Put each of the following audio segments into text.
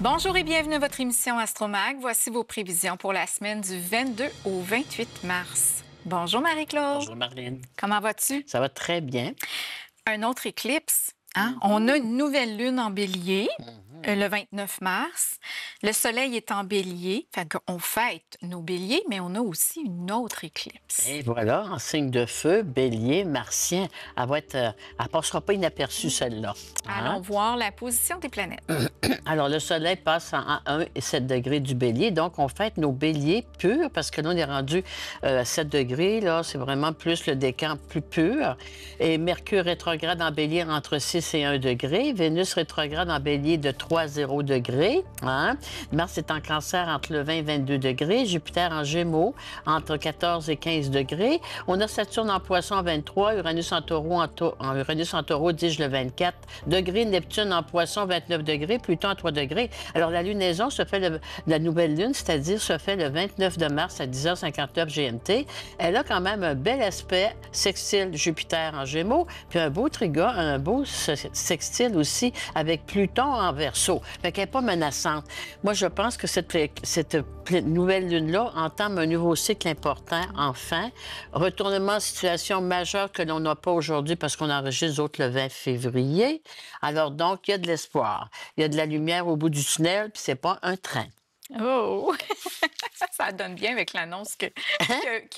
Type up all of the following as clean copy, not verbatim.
Bonjour et bienvenue à votre émission Astromag. Voici vos prévisions pour la semaine du 22 au 28 mars. Bonjour Marie-Claude. Bonjour Marlène. Comment vas-tu? Ça va très bien. Un autre éclipse. Hein? On a une nouvelle lune en bélier le 29 mars. Le soleil est en bélier. Fait qu'on fête nos béliers, mais on a aussi une autre éclipse. Et voilà, en signe de feu, bélier, martien. Elle passera pas inaperçue, celle-là. Allons voir la position des planètes. Alors, le soleil passe en 1 et 7 degrés du bélier. Donc, on fête nos béliers purs parce que là, on est rendu à 7 degrés. Là, c'est vraiment plus le décan plus pur. Et Mercure rétrograde en bélier entre 6 et 1 degré. Vénus rétrograde en bélier de 3 à 0 degrés. Hein? Mars est en cancer entre le 20 et 22 degrés. Jupiter en gémeaux entre 14 et 15 degrés. On a Saturne en poisson à 23. Uranus en taureau, Uranus en taureau, Dige le 24 degrés. Neptune en poisson, 29 degrés. Pluton à 3 degrés. Alors, la lunaison se fait la nouvelle lune, c'est-à-dire se fait le 29 de mars à 10h59 GMT. Elle a quand même un bel aspect sextile Jupiter en gémeaux, puis un beau sextile aussi avec Pluton en Verseau. Fait qu'elle n'est pas menaçante. Moi, je pense que cette nouvelle lune-là entame un nouveau cycle important, enfin. Retournement en situation majeure que l'on n'a pas aujourd'hui parce qu'on enregistre les autres le 20 février. Alors, donc, il y a de l'espoir. Il y a de la lumière au bout du tunnel, puis c'est pas un train. Oh! Ça donne bien avec l'annonce qu'il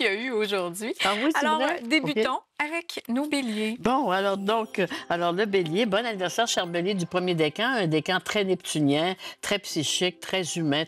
y a eu aujourd'hui. Ah oui, c'est Alors, vrai? débutons OK. avec nos béliers. Bon, alors le bélier, bon anniversaire, cher bélier du premier décan, un décan très neptunien, très psychique, très humain,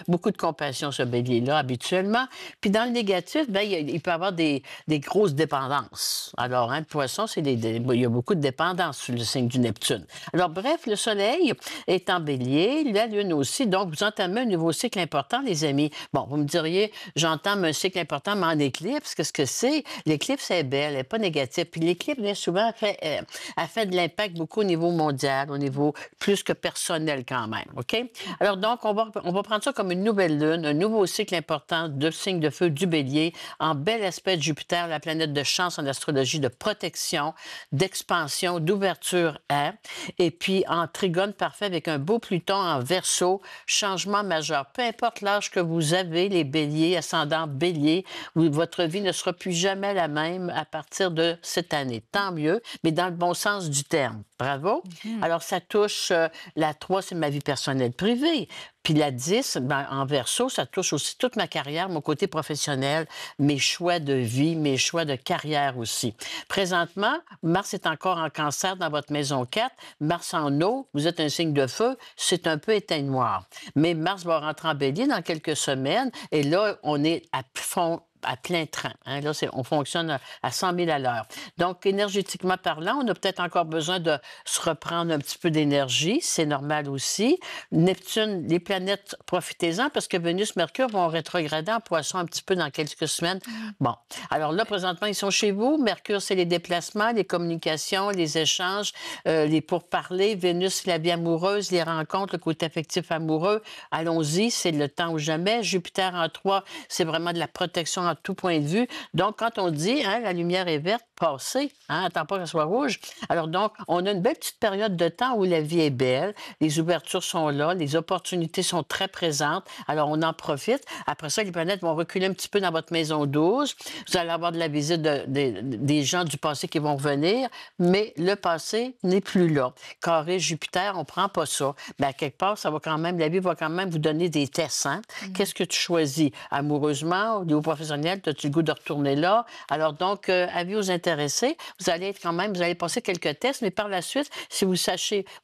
beaucoup de compassion, ce bélier-là, habituellement. Puis dans le négatif, ben, il peut y avoir des grosses dépendances. Alors, le poisson, il y a beaucoup de dépendances sur le signe du Neptune. Alors, bref, le soleil est en bélier, la lune aussi, donc vous entamez un nouveau cycle important, les amis. Bon, vous me diriez, j'entame un cycle important, mais en éclipse, qu'est-ce que c'est? L'éclipse est belle. Elle n'est pas négative. Puis l'éclipse, bien souvent, elle fait de l'impact beaucoup au niveau mondial, au niveau plus que personnel quand même. OK? Alors donc, on va prendre ça comme une nouvelle lune, un nouveau cycle important de signe de feu du bélier, en bel aspect de Jupiter, la planète de chance en astrologie, de protection, d'expansion, d'ouverture à, et puis en trigone parfait avec un beau Pluton en Verseau, changement majeur. Peu importe l'âge que vous avez, les béliers, ascendant bélier, votre vie ne sera plus jamais la même à partir de cette année. Tant mieux, mais dans le bon sens du terme. Bravo. Alors, ça touche la 3, c'est ma vie personnelle privée. Puis la 10, ben, en Verseau, ça touche aussi toute ma carrière, mon côté professionnel, mes choix de vie, mes choix de carrière aussi. Présentement, Mars est encore en cancer dans votre maison 4. Mars en eau, vous êtes un signe de feu, c'est un peu éteignoir. Mais Mars va rentrer en bélier dans quelques semaines et là, on est à fond à plein train. Hein? Là, on fonctionne à 100 000 à l'heure. Donc, énergétiquement parlant, on a peut-être encore besoin de se reprendre un petit peu d'énergie. C'est normal aussi. Neptune, les planètes, profitez-en parce que Vénus, Mercure vont rétrograder en poisson un petit peu dans quelques semaines. Bon. Alors là, présentement, ils sont chez vous. Mercure, c'est les déplacements, les communications, les échanges, les pourparlers. Vénus, c'est la vie amoureuse, les rencontres, le côté affectif amoureux. Allons-y, c'est le temps ou jamais. Jupiter en 3, c'est vraiment de la protection à tout point de vue. Donc, quand on dit, hein, la lumière est verte, passez, hein, attends pas qu'elle soit rouge. Alors donc, on a une belle petite période de temps où la vie est belle, les ouvertures sont là, les opportunités sont très présentes, alors on en profite. Après ça, les planètes vont reculer un petit peu dans votre maison 12. Vous allez avoir de la visite des gens du passé qui vont revenir, mais le passé n'est plus là. Carré Jupiter, on prend pas ça. Mais à quelque part, la vie va quand même vous donner des tests. Hein? Qu'est-ce que tu choisis? Amoureusement, au niveau professionnel, as-tu le goût de retourner là? Alors donc, avis aux intéressés, vous allez passer quelques tests, mais par la suite, si vous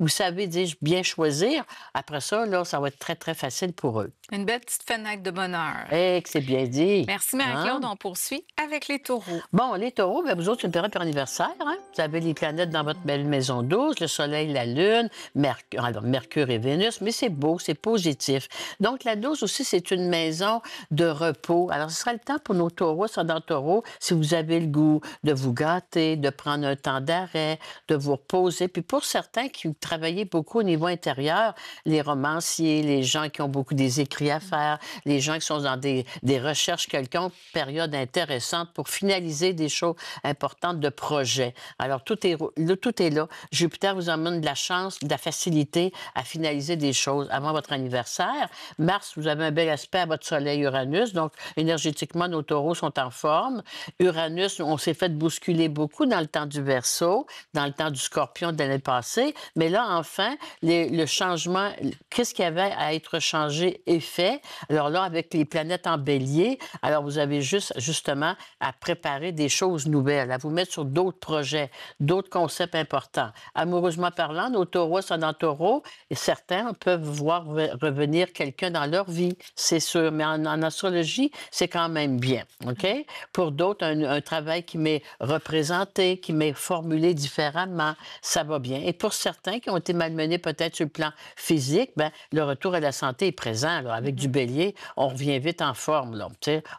savez, dis-je, bien choisir, après ça, là, ça va être très, très facile pour eux. Une belle petite fenêtre de bonheur. Eh, que c'est bien dit. Merci Marie-Claude. Hein? On poursuit avec les taureaux. Bon, les taureaux, bien, vous autres, c'est une période pour anniversaire. Hein? Vous avez les planètes dans votre belle maison 12, le soleil, la lune, Mercure et Vénus, mais c'est beau, c'est positif. Donc, la 12 aussi, c'est une maison de repos. Alors, ce sera le temps pour nos taureaux, ascendant taureau, si vous avez le goût de vous gâter, de prendre un temps d'arrêt, de vous reposer. Puis pour certains qui travaillaient beaucoup au niveau intérieur, les romanciers, les gens qui ont beaucoup des écrits à faire, les gens qui sont dans des recherches quelconques, période intéressante pour finaliser des choses importantes de projets. Alors, tout est là. Jupiter vous emmène de la chance, de la facilité à finaliser des choses avant votre anniversaire. Mars, vous avez un bel aspect à votre soleil Uranus, donc énergétiquement, nos taureaux sont en forme. Uranus, on s'est fait bousculer beaucoup dans le temps du Verseau, dans le temps du Scorpion de l'année passée, mais là, enfin, le changement, qu'est-ce qu'il y avait à être changé est fait. Alors là, avec les planètes en bélier, alors vous avez justement à préparer des choses nouvelles, à vous mettre sur d'autres projets, d'autres concepts importants. Amoureusement parlant, nos taureaux sont dans taureau et certains peuvent voir revenir quelqu'un dans leur vie, c'est sûr, mais en astrologie, c'est quand même bien, OK? Pour d'autres, un travail qui m'est représenté, qui m'est formulé différemment, ça va bien. Et pour certains qui ont été malmenés peut-être sur le plan physique, bien, le retour à la santé est présent. Là. Avec du bélier, on revient vite en forme. Là,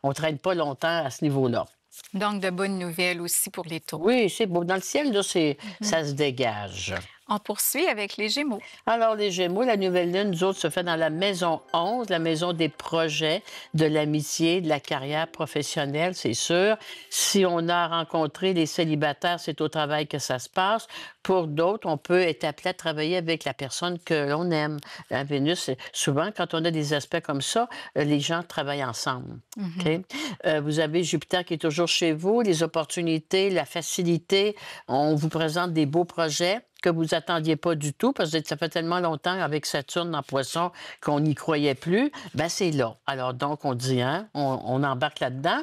on ne traîne pas longtemps à ce niveau-là. Donc, de bonnes nouvelles aussi pour les taureaux. Oui, c'est beau. Dans le ciel, là, ça se dégage. On poursuit avec les Gémeaux. Alors, les Gémeaux, la nouvelle lune, nous autres, se fait dans la maison 11, la maison des projets, de l'amitié, de la carrière professionnelle, c'est sûr. Si on a rencontré les célibataires, c'est au travail que ça se passe. Pour d'autres, on peut être appelé à travailler avec la personne que l'on aime. La Vénus, souvent, quand on a des aspects comme ça, les gens travaillent ensemble. OK? Vous avez Jupiter qui est toujours chez vous, les opportunités, la facilité. On vous présente des beaux projets que vous attendiez pas du tout, parce que ça fait tellement longtemps avec Saturne en Poisson qu'on n'y croyait plus, ben c'est là. Alors donc, on dit, hein, on embarque là-dedans.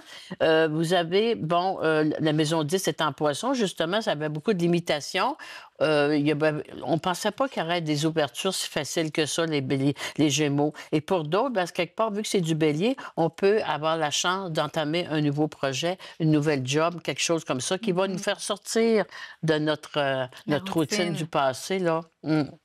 Vous avez, bon, la maison 10 est en Poisson, justement, ça avait beaucoup de limitations. On ne pensait pas qu'il y aurait des ouvertures si faciles que ça, les Gémeaux. Et pour d'autres, parce que quelque part, vu que c'est du Bélier, on peut avoir la chance d'entamer un nouveau projet, une nouvelle job, quelque chose comme ça, qui va nous faire sortir de notre routine du passé, là.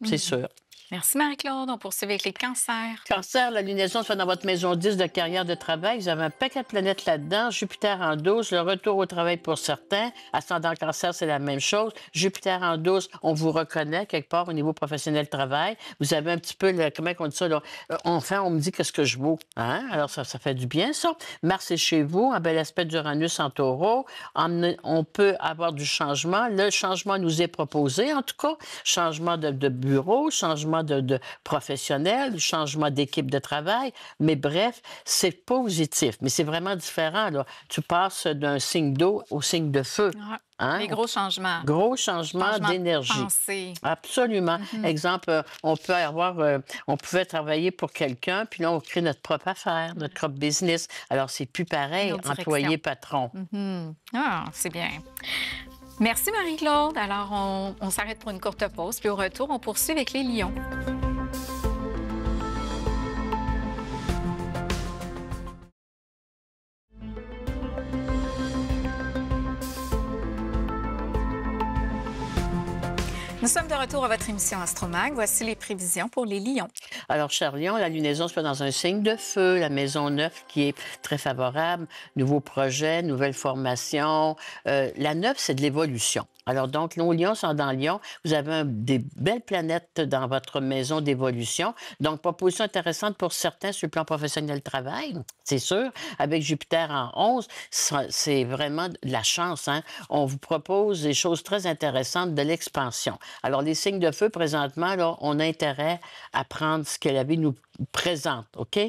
C'est sûr. Merci Marie-Claude. On poursuit avec les cancers. Cancer, la lunaison se fait dans votre maison 10 de carrière de travail. Vous avez un paquet de planètes là-dedans. Jupiter en 12, le retour au travail pour certains. Ascendant cancer, c'est la même chose. Jupiter en 12, on vous reconnaît quelque part au niveau professionnel de travail. Vous avez un petit peu, comment on dit ça, là? Enfin, on me dit qu'est-ce que je vaux. Hein? Alors, ça fait du bien, ça. Mars est chez vous, un bel aspect d'Uranus en taureau. On peut avoir du changement. Le changement nous est proposé, en tout cas. Changement de bureau, changement de professionnel, changement d'équipe de travail. Mais bref, c'est positif. Mais c'est vraiment différent, là. Tu passes d'un signe d'eau au signe de feu. Hein? Les gros changements. Gros changements d'énergie. Absolument. Exemple, on pouvait travailler pour quelqu'un, puis là, on crée notre propre affaire, notre propre business. Alors, c'est plus pareil, employé-patron. Ah, c'est bien. Merci Marie-Claude. Alors, on s'arrête pour une courte pause, puis au retour, on poursuit avec les lions. Nous sommes de retour à votre émission Astromag. Voici les prévisions pour les lions. Alors, cher Lion, la lunaison se fait dans un signe de feu, la maison 9 qui est très favorable, nouveaux projets, nouvelles formations. La 9, c'est de l'évolution. Alors donc, nos lions sont dans Lion. Vous avez des belles planètes dans votre maison d'évolution. Donc, proposition intéressante pour certains sur le plan professionnel de travail, c'est sûr. Avec Jupiter en 11, c'est vraiment de la chance. Hein? On vous propose des choses très intéressantes, de l'expansion. Alors, les signes de feu, présentement, là, on a intérêt à prendre ce que la vie nous présente, OK?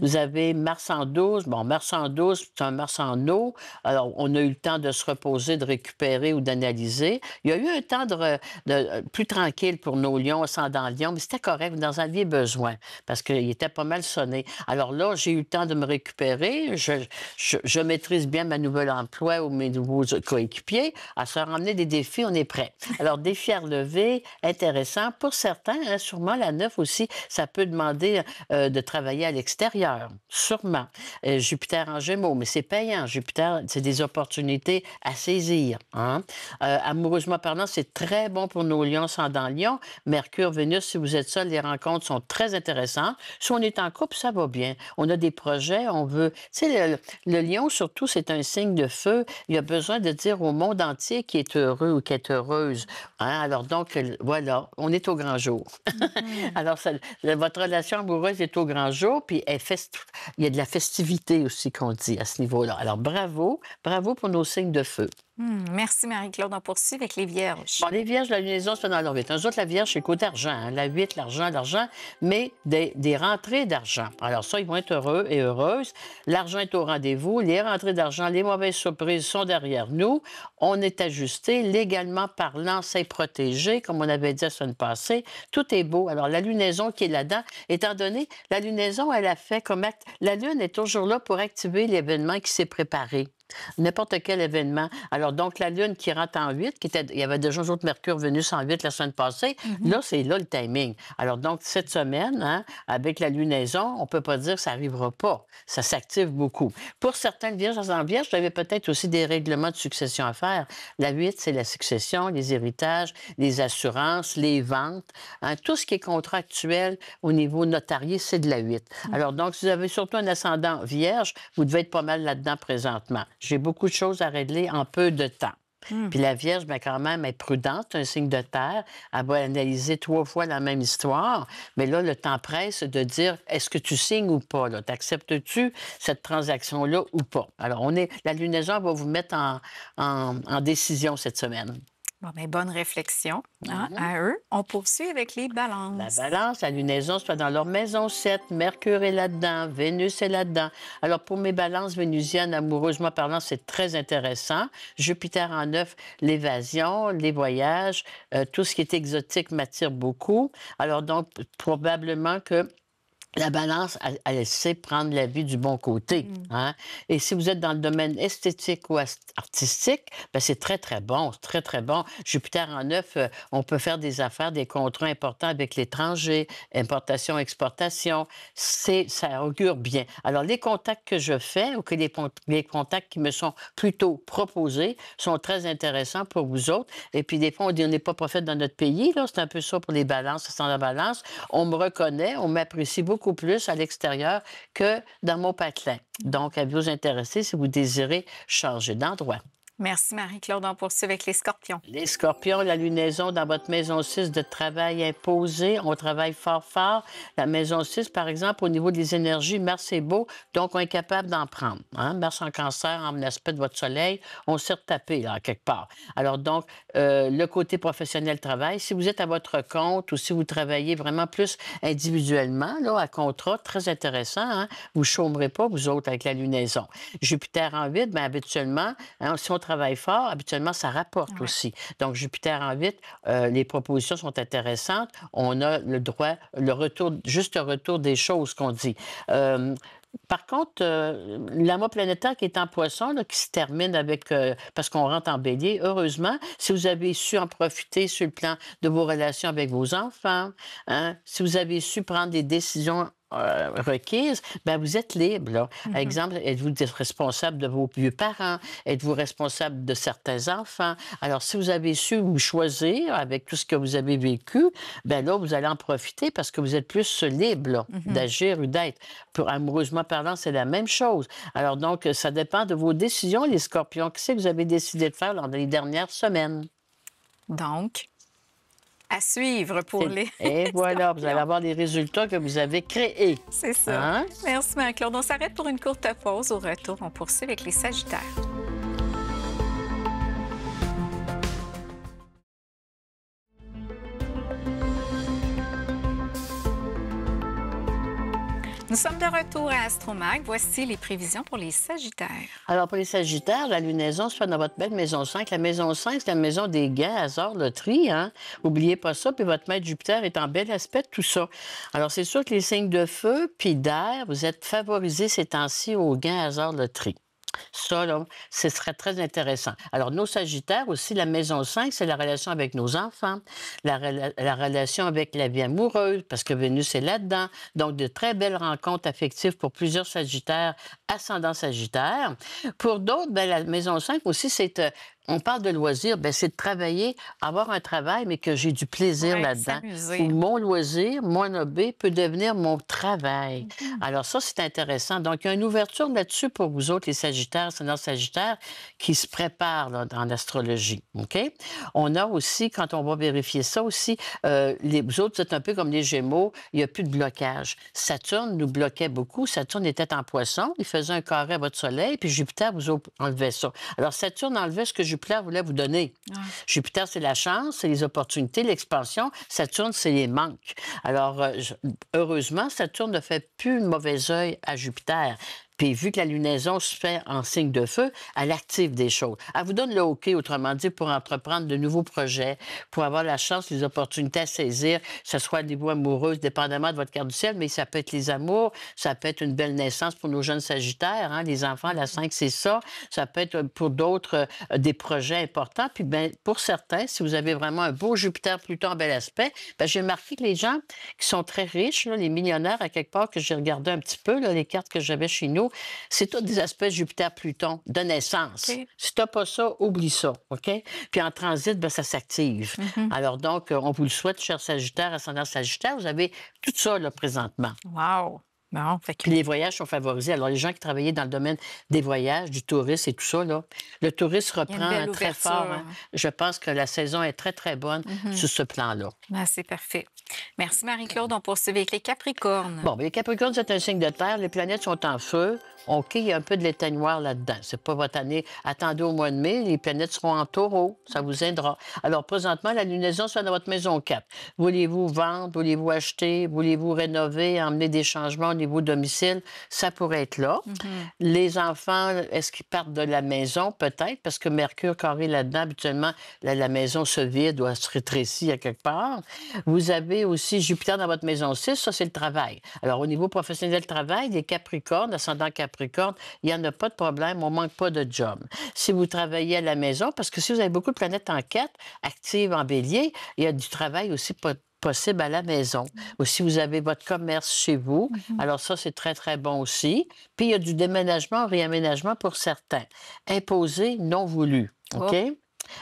Vous avez Mars en 12. Bon, Mars en 12, c'est un Mars en eau. Alors, on a eu le temps de se reposer, de récupérer ou d'analyser. Il y a eu un temps plus tranquille pour nos lions, ascendant lion, mais c'était correct. Vous en aviez besoin parce qu'il était pas mal sonné. Alors là, j'ai eu le temps de me récupérer. Je maîtrise bien ma nouvelle emploi ou mes nouveaux coéquipiers. À se ramener des défis, on est prêt. Alors, défi à relever, intéressant. Pour certains, hein, sûrement la 9 aussi, ça peut demander de travailler à l'extérieur, sûrement. Jupiter en Gémeaux, mais c'est payant. Jupiter, c'est des opportunités à saisir. Hein? Amoureusement parlant, c'est très bon pour nos lions, ascendant lion. Mercure, Vénus, si vous êtes seul, les rencontres sont très intéressantes. Si on est en couple, ça va bien. On a des projets, on veut... Tu sais, le lion, surtout, c'est un signe de feu. Il a besoin de dire au monde entier qu'il est heureux ou qu'il est heureuse. Hein? Alors donc, voilà, on est au grand jour. Alors, votre relation amoureuse est au grand jour, puis il y a de la festivité aussi qu'on dit à ce niveau-là. Alors, bravo, bravo pour nos signes de feu. Merci Marie-Claude. On poursuit avec les Vierges. Bon, les Vierges, la lunaison se fait dans leur 8. Eux autres, la Vierge, c'est le côté argent. Hein? La 8, l'argent, mais des rentrées d'argent. Alors ça, ils vont être heureux et heureuses. L'argent est au rendez-vous. Les rentrées d'argent, les mauvaises surprises sont derrière nous. On est ajusté. Légalement parlant, c'est protégé, comme on avait dit la semaine passée. Tout est beau. Alors, la lunaison qui est là-dedans, étant donné, la lunaison, elle a fait comme acte... La Lune est toujours là pour activer l'événement qui s'est préparé. N'importe quel événement. Alors, donc, la Lune qui rentre en 8, il y avait déjà un autre Mercure, Vénus en 8 la semaine passée. Là, c'est là le timing. Alors, donc, cette semaine, hein, avec la lunaison, on ne peut pas dire que ça n'arrivera pas. Ça s'active beaucoup. Pour certaines Vierges, en Vierge, vous avez peut-être aussi des règlements de succession à faire. La 8, c'est la succession, les héritages, les assurances, les ventes. Hein, tout ce qui est contractuel au niveau notarié, c'est de la 8. Alors, donc, si vous avez surtout un ascendant Vierge, vous devez être pas mal là-dedans présentement. J'ai beaucoup de choses à régler en peu de temps. Puis la Vierge, bien, quand même, est prudente, un signe de terre. Elle va analyser 3 fois la même histoire. Mais là, le temps presse de dire, est-ce que tu signes ou pas? T'acceptes-tu cette transaction-là ou pas? Alors, la lunaison va vous mettre en décision cette semaine. Bon, bien, bonne réflexion à eux. On poursuit avec les balances. La balance, la lunaison, soit dans leur maison 7. Mercure est là-dedans, Vénus est là-dedans. Alors, pour mes balances vénusiennes, amoureusement parlant, c'est très intéressant. Jupiter en 9, l'évasion, les voyages, tout ce qui est exotique m'attire beaucoup. Alors, donc, probablement que la balance, elle sait prendre la vie du bon côté. Hein? Et si vous êtes dans le domaine esthétique ou artistique, bien, c'est très, très bon. C'est très, très bon. Jupiter en 9, on peut faire des affaires, des contrats importants avec l'étranger, importation, exportation. Ça augure bien. Alors, les contacts que je fais ou que les contacts qui me sont plutôt proposés sont très intéressants pour vous autres. Et puis, des fois, on dit on n'est pas prophète dans notre pays. Là, c'est un peu ça pour les balances, sans la balance. On me reconnaît, on m'apprécie beaucoup plus à l'extérieur que dans mon patelin. Donc, à vous intéresser si vous désirez changer d'endroit. Merci Marie-Claude. On poursuit avec les Scorpions. Les Scorpions, la lunaison dans votre maison 6 de travail imposé. On travaille fort, fort. La maison 6, par exemple, au niveau des énergies, Mars est beau, donc on est capable d'en prendre. Hein? Mars en cancer, en aspect de votre soleil, on s'est retapé, là, quelque part. Alors, donc, le côté professionnel travail, si vous êtes à votre compte ou si vous travaillez vraiment plus individuellement, là, à contrat, très intéressant, hein? Vous ne chômerez pas, vous autres, avec la lunaison. Jupiter en 8, bien, habituellement, hein, si on travaille fort, habituellement, ça rapporte aussi. Donc, Jupiter en 8, les propositions sont intéressantes. On a le droit, juste le retour des choses qu'on dit. Par contre, l'amas planétaire qui est en poisson, là, qui se termine avec... parce qu'on rentre en bélier, heureusement, si vous avez su en profiter sur le plan de vos relations avec vos enfants, hein, si vous avez su prendre des décisions requises, bien, vous êtes libre. Là. Par exemple, êtes-vous responsable de vos vieux parents? Êtes-vous responsable de certains enfants? Alors, si vous avez su vous choisir avec tout ce que vous avez vécu, bien là, vous allez en profiter parce que vous êtes plus libre là, d'agir ou d'être. Amoureusement parlant, c'est la même chose. Alors, donc, ça dépend de vos décisions, les Scorpions. Qu'est-ce que vous avez décidé de faire dans les dernières semaines? Donc, à suivre pour les... Et voilà, vous allez avoir les résultats que vous avez créés. C'est ça. Hein? Merci Marie-Claude. On s'arrête pour une courte pause. Au retour, on poursuit avec les Sagittaires. Nous sommes de retour à Astromag. Voici les prévisions pour les Sagittaires. Alors, pour les Sagittaires, la lunaison se fait dans votre belle maison 5. La maison 5, c'est la maison des gains, hasard, loterie. Hein? N'oubliez pas ça. Puis votre maître Jupiter est en bel aspect de tout ça. Alors, c'est sûr que les signes de feu puis d'air, vous êtes favorisés ces temps-ci aux gains, hasard, loterie. Ça, là, ce serait très intéressant. Alors, nos Sagittaires aussi, la maison 5, c'est la relation avec nos enfants, la relation avec la vie amoureuse, parce que Vénus est là-dedans. Donc, de très belles rencontres affectives pour plusieurs Sagittaires, ascendant Sagittaire. Pour d'autres, ben, la maison 5 aussi, c'est on parle de loisirs, ben, c'est de travailler, avoir un travail, mais que j'ai du plaisir Ouais, là-dedans. Où s'amuser. mon loisir, mon hobby peut devenir mon travail. Mhm. Alors ça, c'est intéressant. Donc, il y a une ouverture là-dessus pour vous autres, les Sagittaires, ascendant Sagittaire, qui se préparent là, dans l'astrologie. OK? On a aussi, quand on va vérifier ça aussi, vous autres, vous êtes un peu comme les Gémeaux, il n'y a plus de blocage. Saturne nous bloquait beaucoup. Saturne était en Poisson, il faisait un carré à votre Soleil, puis Jupiter vous enlevait ça. Alors, Saturne enlevait ce que Jupiter voulait vous donner. Ouais. Jupiter, c'est la chance, c'est les opportunités, l'expansion. Saturne, c'est les manques. Alors, heureusement, Saturne ne fait plus de mauvais œil à Jupiter. Puis, vu que la lunaison se fait en signe de feu, elle active des choses. Elle vous donne le OK, autrement dit, pour entreprendre de nouveaux projets, pour avoir la chance, les opportunités à saisir, que ce soit au niveau amoureux, dépendamment de votre carte du ciel, mais ça peut être les amours, ça peut être une belle naissance pour nos jeunes Sagittaires, hein, les enfants, la 5, c'est ça. Ça peut être pour d'autres des projets importants. Puis, ben, pour certains, si vous avez vraiment un beau Jupiter-Pluton en bel aspect, ben, j'ai remarqué que les gens qui sont très riches, là, les millionnaires, à quelque part, que j'ai regardé un petit peu, là, les cartes que j'avais chez nous, c'est tous des aspects Jupiter-Pluton de naissance. OK. Si tu n'as pas ça, oublie ça, OK? Puis en transit, ben, ça s'active. Mhm. Alors donc, on vous le souhaite, cher Sagittaire, ascendant Sagittaire, vous avez tout ça là, présentement. Wow! Bon, fait que Puis les voyages sont favorisés. Alors, les gens qui travaillaient dans le domaine des voyages, du tourisme et tout ça, là, le tourisme il y a une reprend belle très ouverture. fort. Hein. Je pense que la saison est très, très bonne Mhm. sur ce plan-là. Ah, c'est parfait. Merci, Marie-Claude. On poursuit avec les Capricornes. Bon, bien, les Capricornes, c'est un signe de terre. Les planètes sont en feu. OK, il y a un peu de l'éteignoir là-dedans. C'est pas votre année. Attendez au mois de mai, les planètes seront en taureau. Ça vous aidera. Alors, présentement, la lunaison soit dans votre maison 4. Voulez-vous vendre? Voulez-vous acheter? Voulez-vous rénover? Emmener des changements au niveau domicile? Ça pourrait être là. Mhm. Les enfants, est-ce qu'ils partent de la maison? Peut-être, parce que Mercure carré là-dedans, habituellement, la maison se vide ou elle se rétrécit à quelque part. Vous avez aussi Jupiter dans votre maison 6, ça, c'est le travail. Alors, au niveau professionnel de travail, les Capricornes, ascendant Capricorne, il n'y en a pas de problème, on ne manque pas de job. Si vous travaillez à la maison, parce que si vous avez beaucoup de planètes en 4, actives en bélier, il y a du travail aussi possible à la maison. Ou si vous avez votre commerce chez vous, Mhm. alors ça, c'est très, très bon aussi. Puis, il y a du déménagement, réaménagement pour certains. Imposé, non voulu. OK? Oh.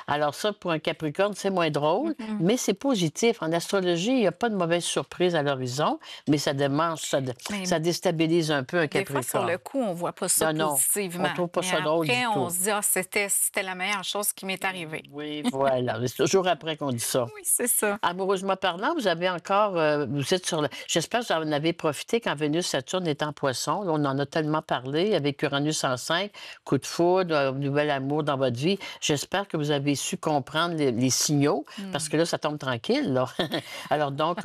Alors ça, pour un Capricorne, c'est moins drôle, Mhm. mais c'est positif. En astrologie, il n'y a pas de mauvaise surprise à l'horizon, mais ça démange, Mais ça déstabilise un peu un des fois, sur Capricorne. le coup, on ne voit pas ça Non, non, on positivement. trouve pas Mais ça drôle après, du on tout. se dit, ah, c'était la meilleure chose qui m'est arrivée. Oui, voilà. C'est toujours après qu'on dit ça. Oui, c'est ça. Amoureusement parlant, vous avez encore, vous êtes sur le... J'espère que vous en avez profité quand Vénus-Saturne est en Poisson. Là, on en a tellement parlé avec Uranus en 5, coup de foudre, nouvel amour dans votre vie. J'espère que vous avez su comprendre les signaux, parce que là, ça tombe tranquille, là. Alors donc,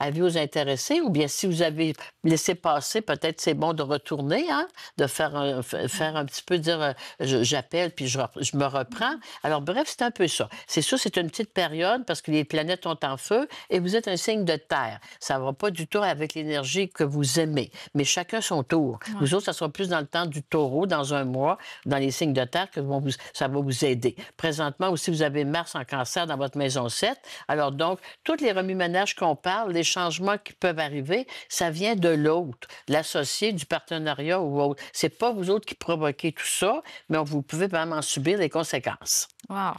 avez-vous intéressé ou bien si vous avez laissé passer, peut-être c'est bon de retourner, hein, de faire un petit peu dire j'appelle puis je me reprends. Alors bref, c'est un peu ça. C'est sûr, c'est une petite période parce que les planètes sont en feu et vous êtes un signe de terre. Ça ne va pas du tout avec l'énergie que vous aimez, mais chacun son tour. Ouais. Vous autres, ça sera plus dans le temps du taureau, dans un mois, dans les signes de terre, que ça va vous aider. Présentement aussi, vous avez Mars en cancer dans votre maison 7. Alors donc, tous les remue-ménages qu'on parle, les changements qui peuvent arriver, ça vient de l'autre, l'associé du partenariat ou autre. C'est pas vous autres qui provoquez tout ça, mais vous pouvez vraiment subir les conséquences. Wow.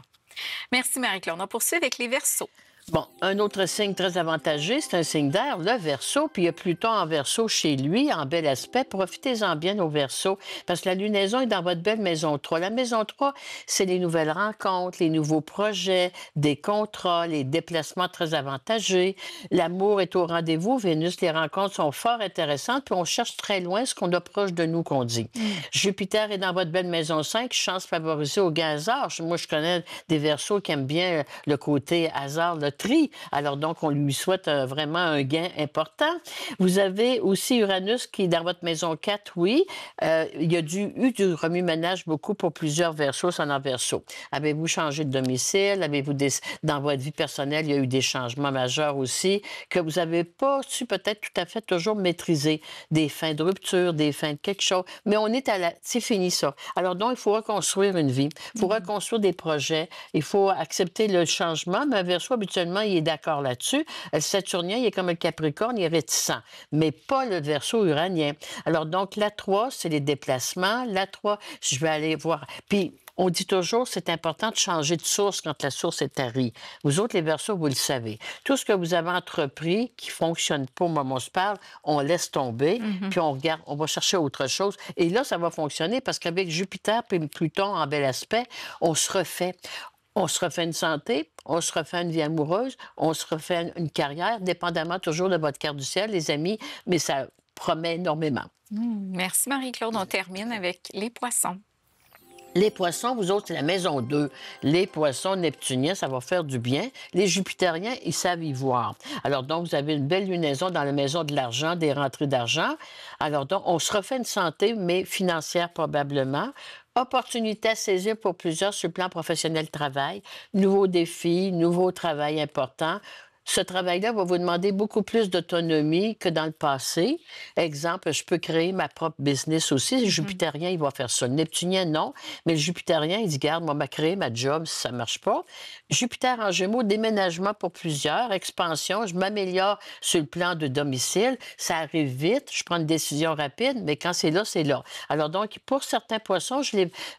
Merci, Marie-Claude. On poursuit avec les Verseaux. Bon, un autre signe très avantagé, c'est un signe d'air, le Verseau, puis il y a Pluton en Verseau chez lui, en bel aspect. Profitez-en bien au Verseau, parce que la lunaison est dans votre belle maison 3. La maison 3, c'est les nouvelles rencontres, les nouveaux projets, des contrats, les déplacements très avantagés. L'amour est au rendez-vous. Vénus, les rencontres sont fort intéressantes, puis on cherche très loin ce qu'on a proche de nous, qu'on dit. Jupiter est dans votre belle maison 5, chance favorisée au gain hasard. Moi, je connais des Verseaux qui aiment bien le côté hasard, le loterie. Alors donc, on lui souhaite vraiment un gain important. Vous avez aussi Uranus qui est dans votre maison 4, oui. Il y a eu du remue-ménage beaucoup pour plusieurs Verseaux, ascendant Verseau. Avez-vous changé de domicile? Dans votre vie personnelle, il y a eu des changements majeurs aussi que vous n'avez pas su peut-être tout à fait toujours maîtriser. Des fins de rupture, des fins de quelque chose. Mais on est c'est fini ça. Alors donc, il faut reconstruire une vie. Il faut reconstruire des projets. Il faut accepter le changement. Mais un Verseau, habituellement, il est d'accord là-dessus. Le Saturnien, il est comme le Capricorne, il est réticent. Mais pas le Verseau uranien. Alors donc, la 3, c'est les déplacements. La 3, je vais aller voir. Puis, on dit toujours, c'est important de changer de source quand la source est tarie. Vous autres, les Verseaux, vous le savez. Tout ce que vous avez entrepris qui ne fonctionne pas au moment où on se parle, on laisse tomber, puis on regarde, on va chercher autre chose. Et là, ça va fonctionner parce qu'avec Jupiter et Pluton en bel aspect, on se refait. On se refait une santé, on se refait une vie amoureuse, on se refait une carrière, dépendamment toujours de votre carte du ciel, les amis, mais ça promet énormément. Merci Marie-Claude. On termine avec les Poissons. Les Poissons, vous autres, c'est la maison 2. Les Poissons neptuniens, ça va faire du bien. Les Jupitériens, ils savent y voir. Alors donc, vous avez une belle lunaison dans la maison de l'argent, des rentrées d'argent. Alors donc, on se refait une santé, mais financière probablement. Opportunité à saisir pour plusieurs sur le plan professionnel travail. Nouveaux défis, nouveau travail important. Ce travail-là va vous demander beaucoup plus d'autonomie que dans le passé. Exemple, je peux créer ma propre business aussi. Le Jupitérien, il va faire ça. Le Neptunien, non. Mais le Jupitérien, il dit, garde, moi, je vais créer ma job si ça ne marche pas. Jupiter en Gémeaux, déménagement pour plusieurs, expansion. Je m'améliore sur le plan de domicile. Ça arrive vite. Je prends une décision rapide, mais quand c'est là, c'est là. Alors donc, pour certains poissons,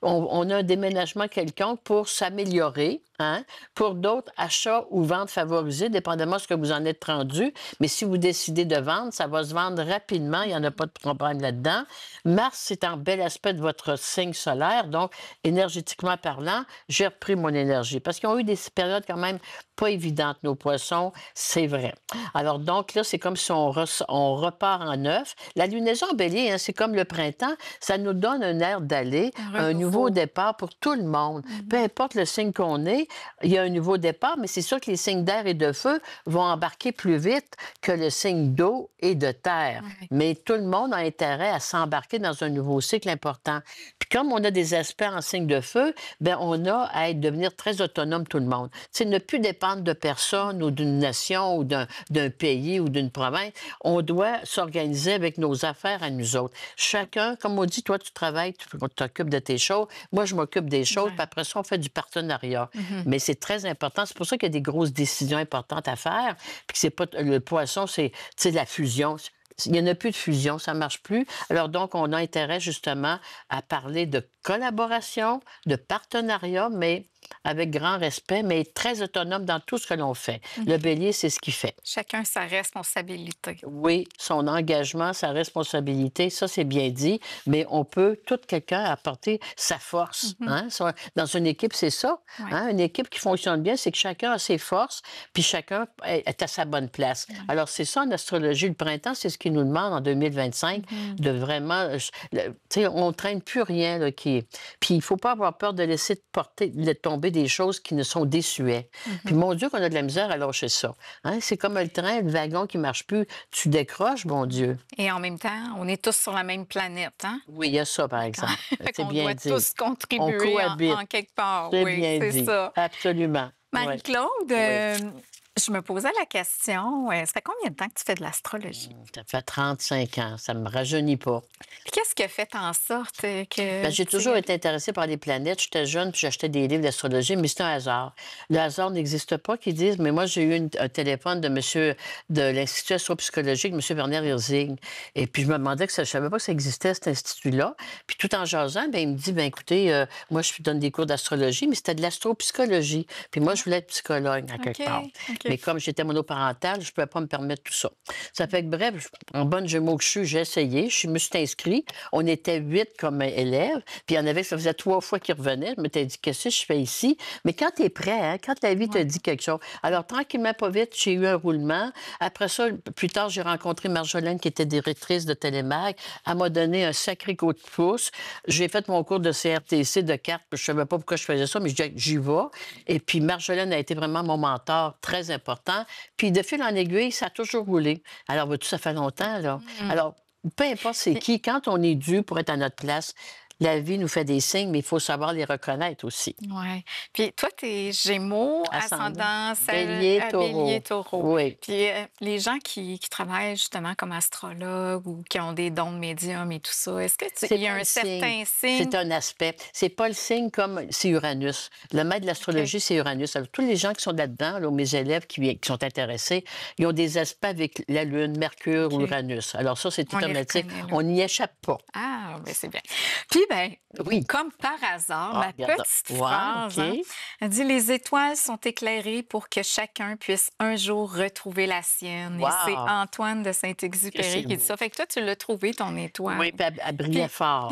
on a un déménagement quelconque pour s'améliorer. Hein? Pour d'autres, achat ou vente favorisée, dépendamment de ce que vous en êtes rendu. Mais si vous décidez de vendre, ça va se vendre rapidement. Il n'y en a pas de problème là-dedans. Mars, c'est en bel aspect de votre signe solaire. Donc, énergétiquement parlant, j'ai repris mon énergie. Parce qu'ils ont eu des périodes quand même pas évidentes, nos poissons, c'est vrai. Alors donc, là, c'est comme si on repart en neuf. La lunaison en bélier, hein, c'est comme le printemps. Ça nous donne un air d'aller, un nouveau départ pour tout le monde. Peu importe le signe qu'on est, il y a un nouveau départ, mais c'est sûr que les signes d'air et de feu vont embarquer plus vite que le signe d'eau et de terre. Mais tout le monde a intérêt à s'embarquer dans un nouveau cycle important. Puis comme on a des aspects en signe de feu, bien, on a à devenir très autonome tout le monde. C'est ne plus dépendre de personne ou d'une nation ou d'un pays ou d'une province. On doit s'organiser avec nos affaires à nous autres. Chacun, comme on dit, toi, tu travailles, tu t'occupes de tes choses. Moi, je m'occupe des choses. Puis après ça, on fait du partenariat. Mais c'est très important. C'est pour ça qu'il y a des grosses décisions importantes à faire. Puis que c'est pas le poisson, c'est la fusion. Il n'y en a plus de fusion, ça ne marche plus. Alors donc, on a intérêt justement à parler de collaboration, de partenariat, mais avec grand respect, mais très autonome dans tout ce que l'on fait. Le bélier, c'est ce qu'il fait. Chacun sa responsabilité. Oui, son engagement, sa responsabilité, ça, c'est bien dit, mais on peut, tout quelqu'un apporter sa force. Hein? Dans une équipe, c'est ça. Hein? Une équipe qui fonctionne bien, c'est que chacun a ses forces, puis chacun est à sa bonne place. Alors, c'est ça, en astrologie, le printemps, c'est ce qu'il nous demande en 2025, de vraiment... Tu sais, on ne traîne plus rien là, qui est... Puis, il ne faut pas avoir peur de laisser tomber des choses qui ne sont désuètes. Puis, mon Dieu, qu'on a de la misère à lâcher ça. Hein? C'est comme le train, le wagon qui ne marche plus. Tu décroches, mon Dieu. Et en même temps, on est tous sur la même planète, hein? Oui, il y a ça, par exemple. C'est bien dit. On doit tous contribuer on cohabite. en quelque part. C'est oui, bien dit. Ça. Absolument. Marie-Claude, je me posais la question, ça fait combien de temps que tu fais de l'astrologie? Ça fait 35 ans, ça ne me rajeunit pas. Qu'est-ce qui a fait en sorte que... J'ai toujours été intéressée par les planètes. J'étais jeune, puis j'achetais des livres d'astrologie, mais c'est un hasard. Le hasard n'existe pas, qu'ils disent, mais moi, j'ai eu un téléphone de monsieur de l'Institut astropsychologique, M. Werner Herzig. Et puis, je me demandais je ne savais pas que ça existait, cet institut-là. Puis, tout en jasant, il me dit, écoutez, moi, je donne des cours d'astrologie, mais c'était de l'astropsychologie. Puis moi, je voulais être psychologue, à quelque part. Mais comme j'étais monoparentale, je ne pouvais pas me permettre tout ça. Ça fait que, bref, en bonne Gémeaux que je suis, j'ai essayé. Je me suis inscrite. On était 8 comme élèves, puis il y en avait, ça faisait 3 fois qu'ils revenaient. Je m'étais dit, qu'est-ce que je fais ici? Mais quand tu es prêt, hein, quand la vie te Ouais. dit quelque chose. Alors, tranquillement, pas vite, j'ai eu un roulement. Après ça, plus tard, j'ai rencontré Marjolaine, qui était directrice de Télémac. Elle m'a donné un sacré coup de pouce. J'ai fait mon cours de CRTC de cartes. Je ne savais pas pourquoi je faisais ça, mais je disais, j'y vais. Et puis, Marjolaine a été vraiment mon mentor très important. Puis, de fil en aiguille, ça a toujours roulé. Alors, vois-tu, ça fait longtemps, là. Mmh. Alors, peu importe c'est Puis qui, quand on est dû pour être à notre place, la vie nous fait des signes, mais il faut savoir les reconnaître aussi. ouais. Puis toi, tu es Gémeaux, Ascendant. ascendant, Bélier, Bélier, taureau. Taureau. Oui. Puis les gens qui travaillent justement comme astrologues ou qui ont des dons de médium et tout ça, est-ce que C'est il y a pas un le certain signe? C'est un aspect. C'est pas le signe comme c'est Uranus. Le maître de l'astrologie, OK. c'est Uranus. Alors, tous les gens qui sont là-dedans, là, mes élèves qui sont intéressés, ils ont des aspects avec la Lune, Mercure ou OK. Uranus. Alors, ça, c'est On les automatique. reconnaît, là. On n'y échappe pas. Ah, bien, c'est bien. Puis, ben, Oui. comme par hasard, Ah, ma regarde. petite Wow, phrase, hein, OK. elle dit: «Les étoiles sont éclairées pour que chacun puisse un jour retrouver la sienne». Et c'est Wow. Antoine de Que c'est Saint-Exupéry qui dit beau. ça. Fait que toi, tu l'as trouvé, ton étoile. Oui, puis elle brillait Puis fort.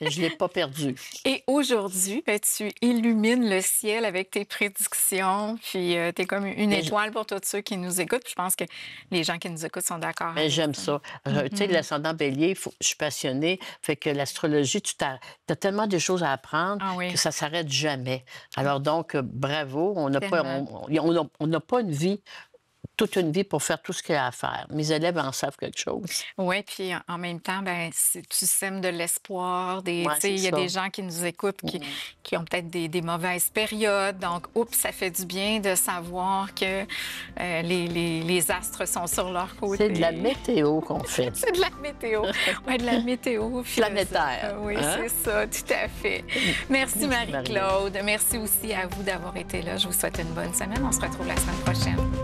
Je ne l'ai pas perdu. et aujourd'hui, ben, tu illumines le ciel avec tes prédictions, puis tu es comme une Mais étoile pour tous ceux qui nous écoutent. Puis je pense que les gens qui nous écoutent sont d'accord mais avec j'aime ça. ça. Tu sais, l'ascendant bélier, je suis passionnée. Fait que l'astrologie, tu as tellement de choses à apprendre Ah que oui, ça s'arrête jamais. Alors donc, bravo. tellement. On n'a pas une vie, toute une vie pour faire tout ce qu'il y a à faire. Mes élèves en savent quelque chose. Oui, puis en même temps, ben, tu sèmes de l'espoir. Oui, Tu sais, c'est il y a ça. des gens qui nous écoutent Mm. qui ont peut-être des mauvaises périodes. Donc, oups, ça fait du bien de savoir que les astres sont sur leur côté. C'est de la météo qu'on fait. C'est de la météo. Oui, de la météo philosophe. Planétaire, Oui, hein? c'est ça, tout à fait. Merci, Merci, Marie-Claude. Merci aussi à vous d'avoir été là. Je vous souhaite une bonne semaine. On se retrouve la semaine prochaine.